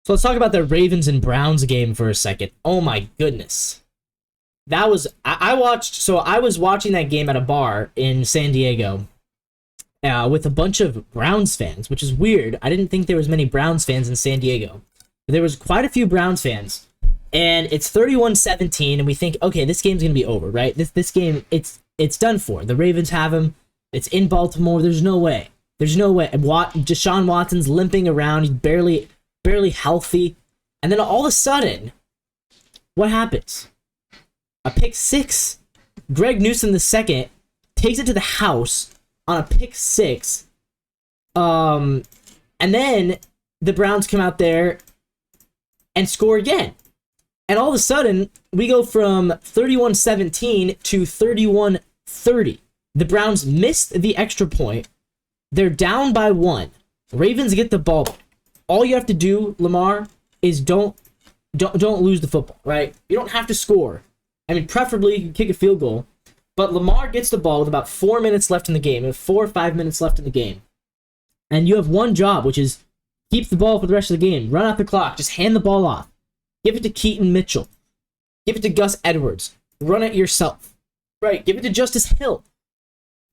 So let's talk about the Ravens and Browns game for a second. Oh my goodness. That was, I was watching that game at a bar in San Diego with a bunch of Browns fans, which is weird. I didn't think there was many Browns fans in San Diego. But there was quite a few Browns fans. And it's 31-17, and we think, okay, this game's going to be over, right? This game, it's done for. The Ravens have him. It's in Baltimore. There's no way. There's no way. Deshaun Watson's limping around. He's barely healthy. And then all of a sudden, what happens? A pick six. Greg Newsome II takes it to the house on a pick six. And then the Browns come out there and score again. And all of a sudden, we go from 31-17 to 31-30. The Browns missed the extra point. They're down by 1. Ravens get the ball. All you have to do, Lamar, is don't lose the football, right? You don't have to score. I mean, preferably you can kick a field goal. But Lamar gets the ball with about 4 minutes left in the game, 4 or 5 minutes left in the game. And you have one job, which is keep the ball for the rest of the game. Run out the clock. Just hand the ball off. Give it to Keaton Mitchell. Give it to Gus Edwards. Run it yourself. Right, give it to Justice Hill.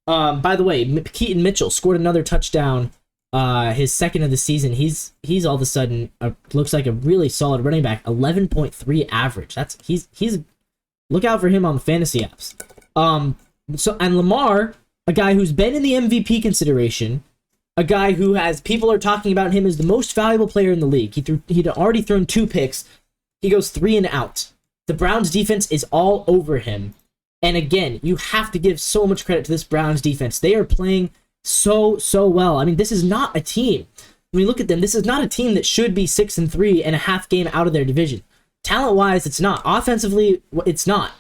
By the way, Keaton Mitchell scored another touchdown, his second of the season. He's all of a sudden looks like a really solid running back. 11.3 average. He's look out for him on the fantasy apps. And Lamar, a guy who's been in the MVP consideration, a guy who has people are talking about him as the most valuable player in the league. He'd already thrown 2 picks. He goes 3 and out. The Browns defense is all over him. And again, you have to give so much credit to this Browns defense. They are playing so well. I mean, this is not a team. When you look at them, this is not a team that should be 6-3 and a half game out of their division. Talent-wise, it's not. Offensively, it's not.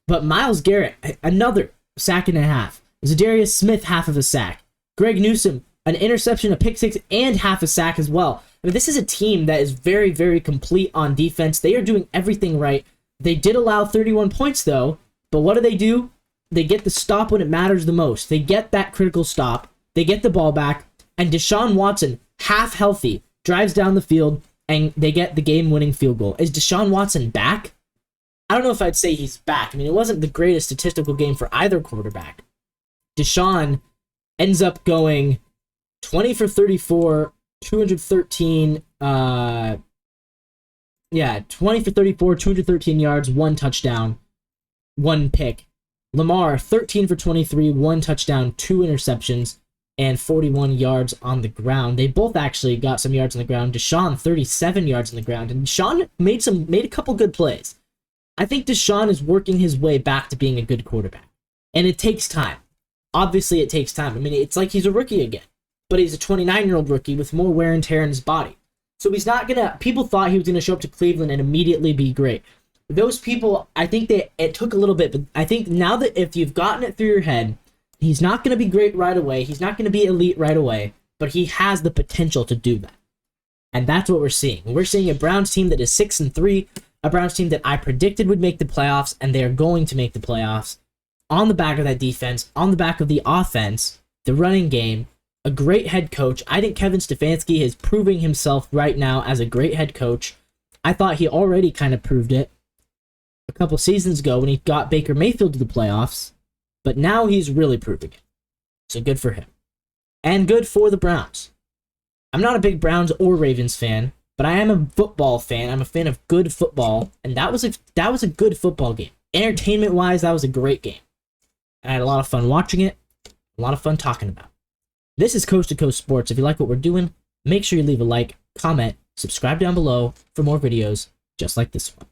But Myles Garrett, another sack and a half. Zadarius Smith, half of a sack. Greg Newsome, an interception, a pick six, and half a sack as well. I mean, this is a team that is very, very complete on defense. They are doing everything right. They did allow 31 points, though. But what do? They get the stop when it matters the most. They get that critical stop. They get the ball back. And Deshaun Watson, half healthy, drives down the field, and they get the game-winning field goal. Is Deshaun Watson back? I don't know if I'd say he's back. I mean, it wasn't the greatest statistical game for either quarterback. Deshaun ends up going 20 for 34, 213, 20 for 34, 213 yards, 1 touchdown, 1 pick. Lamar, 13 for 23, 1 touchdown, 2 interceptions, and 41 yards on the ground. They both actually got some yards on the ground. Deshaun, 37 yards on the ground, and Deshaun made a couple good plays. I think Deshaun is working his way back to being a good quarterback, and it takes time. Obviously, it takes time. I mean, it's like he's a rookie again, but he's a 29-year-old rookie with more wear and tear in his body. So he's not gonna. People thought he was gonna show up to Cleveland and immediately be great. Those people, I think it took a little bit, but I think now that if you've gotten it through your head, he's not gonna be great right away. He's not gonna be elite right away, but he has the potential to do that, and that's what we're seeing. We're seeing a Browns team that is 6-3, a Browns team that I predicted would make the playoffs, and they are going to make the playoffs on the back of that defense, on the back of the offense, the running game. A great head coach. I think Kevin Stefanski is proving himself right now as a great head coach. I thought he already kind of proved it a couple seasons ago when he got Baker Mayfield to the playoffs, but now he's really proving it. So good for him. And good for the Browns. I'm not a big Browns or Ravens fan, but I am a football fan. I'm a fan of good football, and that was a good football game. Entertainment-wise, that was a great game. I had a lot of fun watching it, a lot of fun talking about it. This is Coast to Coast Sports. If you like what we're doing, make sure you leave a like, comment, subscribe down below for more videos just like this one.